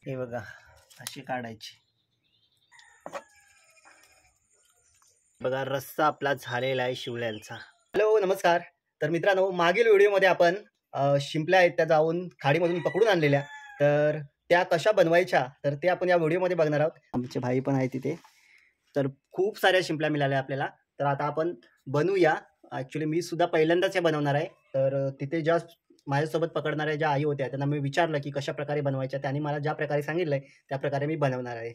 हे बघा अशी काढायची. बघा रस्सा आपला झालेला आहे शिवल्यांचा. हॅलो नमस्कार. तर मित्रांनो, मागील व्हिडिओमध्ये आपण शिंपल्या आहेत त्या जाऊन खाडीमधून पकडून आणलेल्या, तर त्या कशा बनवायच्या तर ते आपण या व्हिडिओमध्ये बघणार आहोत. आमचे भाई पण आहे तिथे. तर खूप साऱ्या शिंपल्या मिळाल्या आपल्याला. तर आता आपण बनवूया. ॲक्च्युली मी सुद्धा पहिल्यांदाच हे बनवणार आहे. तर तिथे ज्या माझ्यासोबत पकडणाऱ्या ज्या आई होत्या त्यांना मी विचारलं की कशा प्रकारे बनवायच्या. त्यांनी मला ज्या प्रकारे सांगितलंय त्या प्रकारे मी बनवणार आहे.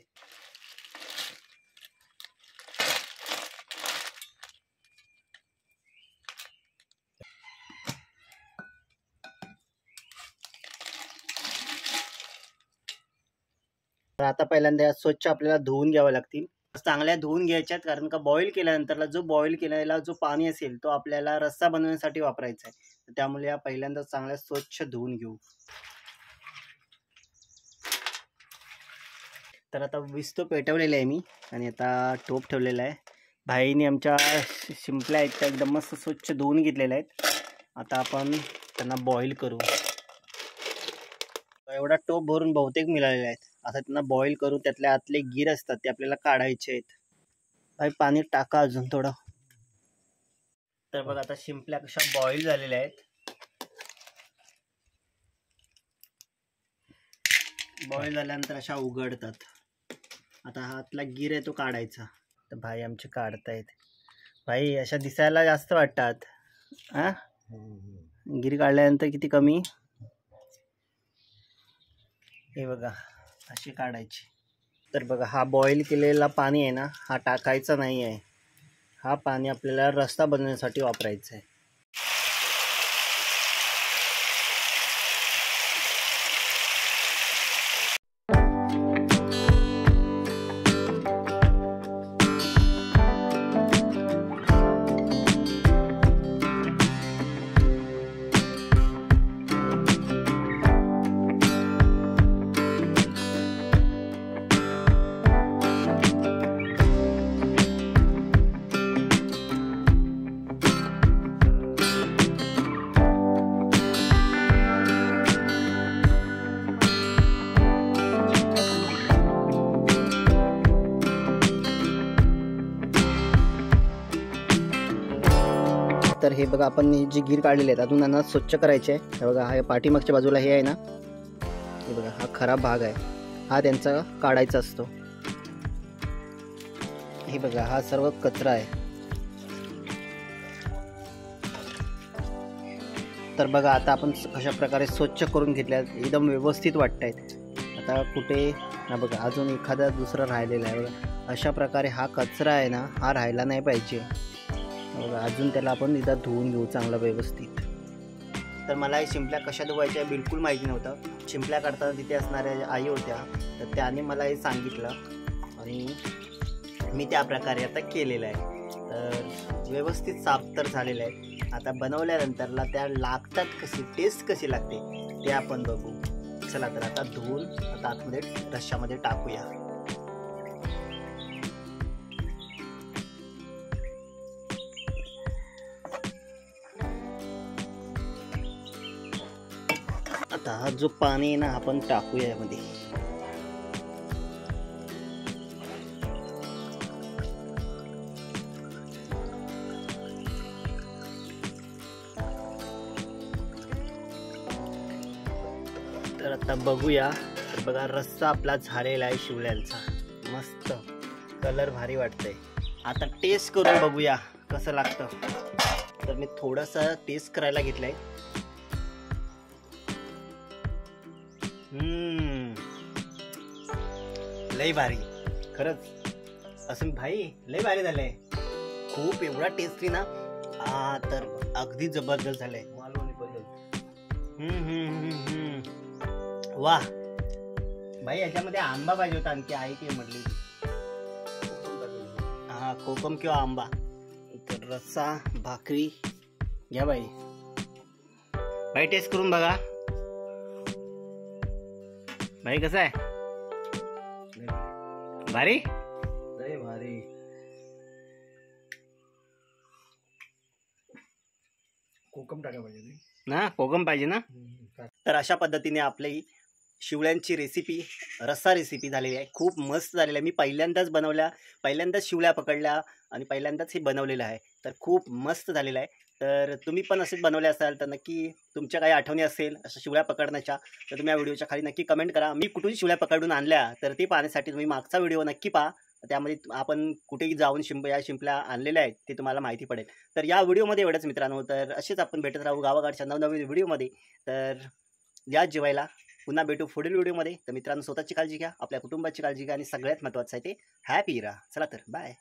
तर आता पहिल्यांदा स्वच्छ आपल्याला धुवून घ्यावं लागतील. चांगल्या धुवून घ्यायच्यात, कारण का बॉईल केल्यानंतरला जो बॉईल केलेला जो पाणी असेल तो आपल्याला रस्सा बनवण्यासाठी वापरायचा आहे. त्यामुळे या पहिल्यांदा चांगल्या स्वच्छ धुवून घेऊ. तर आता विस्तो पेटवलेला आहे मी आणि आता टोप ठेवलेला आहे. भाईने आमच्या शिंपल्या आहेत त्या एकदम मस्त स्वच्छ धुवून घेतलेल्या आहेत. आता आपण त्यांना बॉईल करू. एवढा टोप भरून बहुतेक मिळालेले आहेत. आता त्यांना बॉईल करू. त्यातले आतले गिर असतात ते आपल्याला काढायचे आहेत. भाई पाणी टाका अजून थोडं. तर बघा आता शिंपल्या कशा बॉईल झालेल्या आहेत. बॉईल झाल्यानंतर अशा उघडतात. आता हातला गिर आहे तो काढायचा. तर भाई आमचे काढतायत. भाई अशा दिसायला जास्त वाटतात. हा गिर काढल्यानंतर किती कमी. हे बघा अशी काढायची. तर बघा हा बॉईल केलेला पाणी आहे ना, हा टाकायचा नाही आहे. हा पाणी आपल्याला रस्सा बनवण्यासाठी वापरायचा आहे. तर हे बघा आपण जी गिर काढलेली आहेत अजून त्यांना स्वच्छ करायचे आहे. हे बघा हा पाठीमागच्या बाजूला हे आहे ना, हे बघा हा खराब भाग आहे, हा त्यांचा काढायचा असतो. हे बघा हा सर्व कचरा आहे. तर बघा आता आपण कशा प्रकारे स्वच्छ करून घेतल्या, एकदम व्यवस्थित वाटत आहेत. आता कुठे ना बघा अजून एखादा दुसरा राहिलेला आहे. बघा अशा प्रकारे हा कचरा आहे ना, हा राहायला नाही पाहिजे. बघा अजून त्याला आपण इथं धुवून घेऊ चांगलं व्यवस्थित. तर मला हे शिंपल्या कशा धुवायच्या बिलकुल माहिती नव्हतं. शिंपल्या काढताना तिथे असणाऱ्या आई होत्या तर त्याने मला हे सांगितलं आणि मी त्या प्रकारे आता केलेलं आहे. तर व्यवस्थित साफ तर झालेलं आहे. आता बनवल्यानंतरला त्या लागतात कशी, टेस्ट कशी लागते ते आपण बघू. चला तर आता धुवून आता आतमध्ये रश्श्यामध्ये टाकूया. आता हा जो पाणी आहे ना आपण टाकूया यामध्ये. तर आता बघूया. तर बघा रस्सा आपला झालेला आहे शिवल्यांचा. मस्त कलर भारी वाटतंय. आता टेस्ट करून बघूया कसं लागतं. तर मी थोडंसं टेस्ट करायला घेतलंय. लय भारी खरंच. असं भाई लय भारी झालंय. खूप एवढा टेस्टी ना, तर अगदी जबरदस्त झालंय. वाह भाई, याच्यामध्ये आंबा पाहिजे होता आणखी. आई ती म्हटली हा कोकम किंवा आंबा. तर रस्सा भाकरी घ्या बाई. भाई टेस्ट करून बघा. भाई कसं आहे? भारी लय भारी. कोकम टाका पाहिजे ना, कोकम पाहिजे ना. तर अशा पद्धतीने आपली शिवळ्यांची रेसिपी रस्सा रेसिपी झालेली आहे. खूप मस्त झालेली आहे. मी पहिल्यांदाच शिवळ्या पकडल्या आणि पहिल्यांदाच हे बनवलेलं आहे. तर खूप मस्त झालेलं आहे. तर तुम्ही पण असेच बनवले असाल तर नक्की तुमच्या काही आठवणी असेल अशा शिवळ्या पकडण्याच्या तर तुम्ही या व्हिडिओच्या खाली नक्की कमेंट करा. मी कुठून शिवळ्या पकडून आणल्या तर ते पाहण्यासाठी तुम्ही मागचा व्हिडिओ नक्की पहा. त्यामध्ये आपण कुठेही जाऊन शिंपल्या आणलेल्या आहेत ते तुम्हाला माहिती पडेल. तर या व्हिडिओमध्ये एवढंच मित्रांनो. तर असेच आपण भेटत राहू गावाकडच्या नवनवीन व्हिडिओमध्ये. तर या जेवायला पुन्हा भेटू पुढील व्हिडिओमध्ये. तर मित्रांनो स्वतःची काळजी घ्या, आपल्या कुटुंबाची काळजी घ्या आणि सगळ्यात महत्त्वाचं आहे ते हॅपी राहा. चला तर बाय.